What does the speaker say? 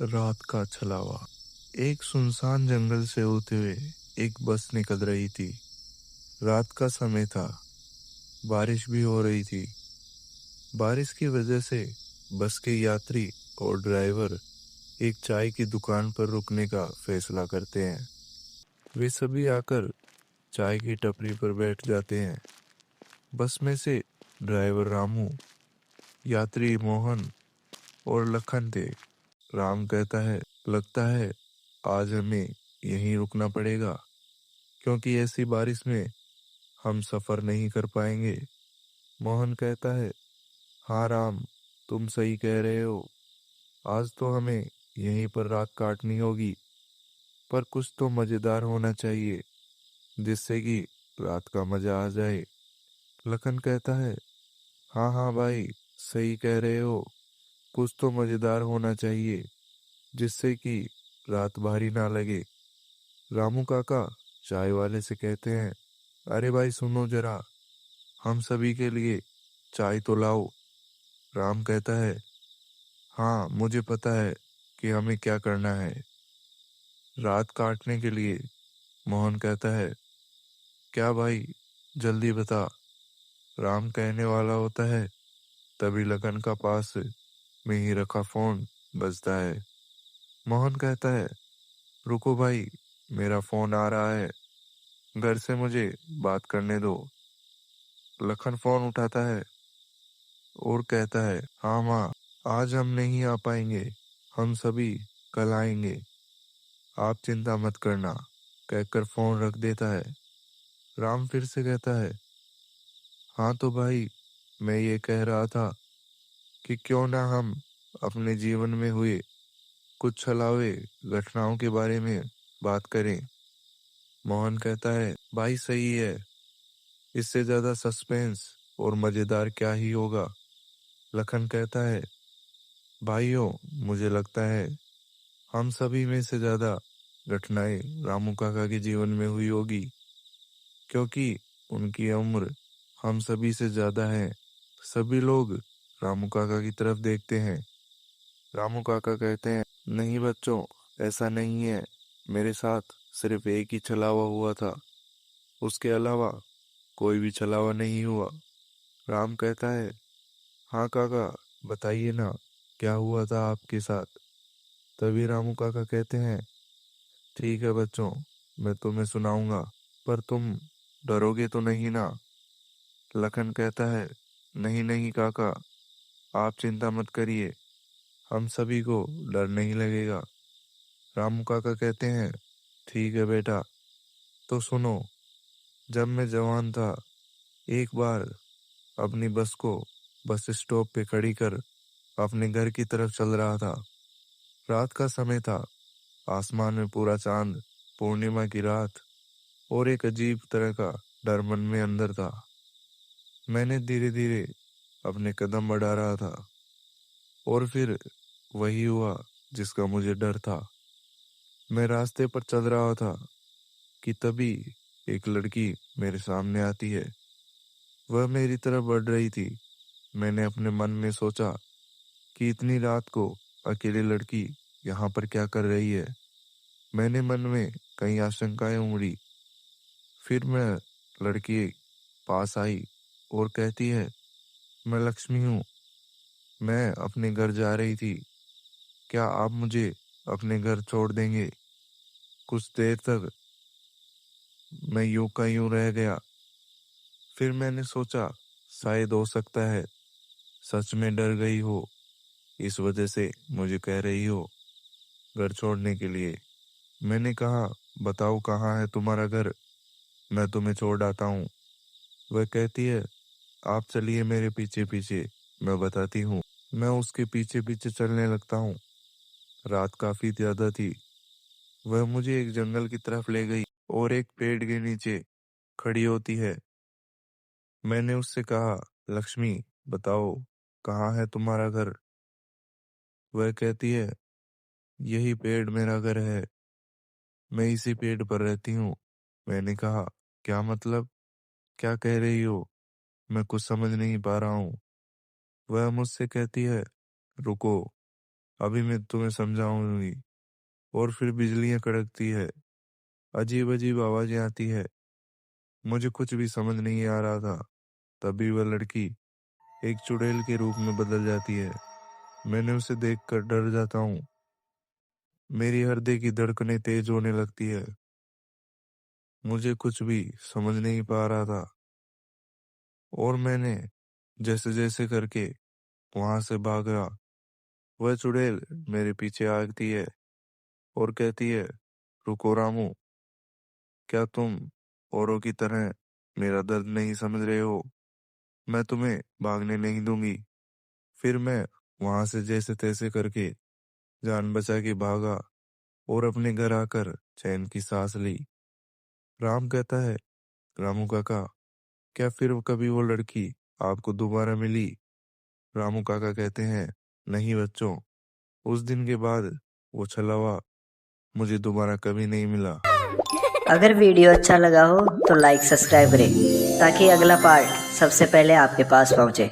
रात का छलावा। एक सुनसान जंगल से होते हुए एक बस निकल रही थी। रात का समय था, बारिश भी हो रही थी। बारिश की वजह से बस के यात्री और ड्राइवर एक चाय की दुकान पर रुकने का फैसला करते हैं। वे सभी आकर चाय की टपरी पर बैठ जाते हैं। बस में से ड्राइवर रामू, यात्री मोहन और लखन थे। राम कहता है, लगता है आज हमें यहीं रुकना पड़ेगा, क्योंकि ऐसी बारिश में हम सफर नहीं कर पाएंगे। मोहन कहता है, हाँ राम, तुम सही कह रहे हो। आज तो हमें यहीं पर रात काटनी होगी, पर कुछ तो मजेदार होना चाहिए जिससे कि रात का मजा आ जाए। लखन कहता है, हाँ हाँ भाई, सही कह रहे हो। कुछ तो मजेदार होना चाहिए जिससे कि रात भारी ना लगे। रामू काका चाय वाले से कहते हैं, अरे भाई सुनो जरा, हम सभी के लिए चाय तो लाओ। राम कहता है, हाँ मुझे पता है कि हमें क्या करना है, रात काटने के लिए। मोहन कहता है, क्या भाई, जल्दी बता। राम कहने वाला होता है, तभी लगन का पास में ही रखा फोन बजता है। मोहन कहता है, रुको भाई, मेरा फोन आ रहा है, घर से मुझे बात करने दो। लखन फोन उठाता है और कहता है, हाँ माँ, आज हम नहीं आ पाएंगे, हम सभी कल आएंगे, आप चिंता मत करना, कहकर फोन रख देता है। राम फिर से कहता है, हाँ तो भाई, मैं ये कह रहा था कि क्यों ना हम अपने जीवन में हुए कुछ छलावे घटनाओं के बारे में बात करें। मोहन कहता है, भाई सही है, इससे ज्यादा सस्पेंस और मजेदार क्या ही होगा। लखन कहता है, भाइयों, मुझे लगता है हम सभी में से ज्यादा घटनाएं रामू काका के जीवन में हुई होगी, क्योंकि उनकी उम्र हम सभी से ज्यादा है। सभी लोग रामू काका की तरफ देखते हैं। रामू काका कहते हैं, नहीं बच्चों, ऐसा नहीं है, मेरे साथ सिर्फ एक ही छलावा हुआ था, उसके अलावा कोई भी छलावा नहीं हुआ। राम कहता है, हाँ काका, बताइए ना, क्या हुआ था आपके साथ। तभी रामू काका कहते हैं, ठीक है बच्चों, मैं तुम्हें सुनाऊंगा, पर तुम डरोगे तो नहीं ना। लखन कहता है, नहीं नहीं काका, आप चिंता मत करिए, हम सभी को डर नहीं लगेगा। रामू काका कहते हैं, ठीक है बेटा, तो सुनो। जब मैं जवान था, एक बार अपनी बस को बस स्टॉप पे खड़ी कर अपने घर की तरफ चल रहा था। रात का समय था, आसमान में पूरा चांद, पूर्णिमा की रात, और एक अजीब तरह का डर मन में अंदर था। मैंने धीरे धीरे अपने कदम बढ़ा रहा था, और फिर वही हुआ जिसका मुझे डर था। मैं रास्ते पर चल रहा था कि तभी एक लड़की मेरे सामने आती है। वह मेरी तरफ बढ़ रही थी। मैंने अपने मन में सोचा कि इतनी रात को अकेली लड़की यहाँ पर क्या कर रही है। मैंने मन में कई आशंकाएं उमड़ी। फिर मैं लड़की पास आई और कहती है, मैं लक्ष्मी हूँ, मैं अपने घर जा रही थी, क्या आप मुझे अपने घर छोड़ देंगे। कुछ देर तक मैं यूं का यूं रह गया। फिर मैंने सोचा, शायद हो सकता है सच में डर गई हो, इस वजह से मुझे कह रही हो घर छोड़ने के लिए। मैंने कहा, बताओ कहाँ है तुम्हारा घर, मैं तुम्हें छोड़ आता हूँ। वह कहती है, आप चलिए मेरे पीछे पीछे, मैं बताती हूँ। मैं उसके पीछे पीछे चलने लगता हूँ। रात काफी ज्यादा थी। वह मुझे एक जंगल की तरफ ले गई और एक पेड़ के नीचे खड़ी होती है। मैंने उससे कहा, लक्ष्मी, बताओ कहाँ है तुम्हारा घर। वह कहती है, यही पेड़ मेरा घर है, मैं इसी पेड़ पर रहती हूँ। मैंने कहा, क्या मतलब। क्या कह रही हो? मैं कुछ समझ नहीं पा रहा हूँ। वह मुझसे कहती है, रुको, अभी मैं तुम्हें समझाऊंगी। और फिर बिजलियां कड़कती है, अजीब अजीब आवाजें आती है। मुझे कुछ भी समझ नहीं आ रहा था। तभी वह लड़की एक चुड़ैल के रूप में बदल जाती है। मैंने उसे देखकर डर जाता हूँ। मेरी हृदय की धड़कनें तेज होने लगती है। मुझे कुछ भी समझ नहीं पा रहा था, और मैंने जैसे जैसे करके वहां से भागा। वह चुड़ैल मेरे पीछे आती है और कहती है, रुको रामू, क्या तुम औरों की तरह मेरा दर्द नहीं समझ रहे हो? मैं तुम्हें भागने नहीं दूंगी। फिर मैं वहां से जैसे तैसे करके जान बचा के भागा और अपने घर आकर चैन की सांस ली। राम कहता है, रामू काका, क्या फिर कभी वो लड़की आपको दोबारा मिली? रामू काका कहते हैं, नहीं बच्चों, उस दिन के बाद वो छलावा मुझे दोबारा कभी नहीं मिला। अगर वीडियो अच्छा लगा हो तो लाइक सब्सक्राइब करें ताकि अगला पार्ट सबसे पहले आपके पास पहुंचे।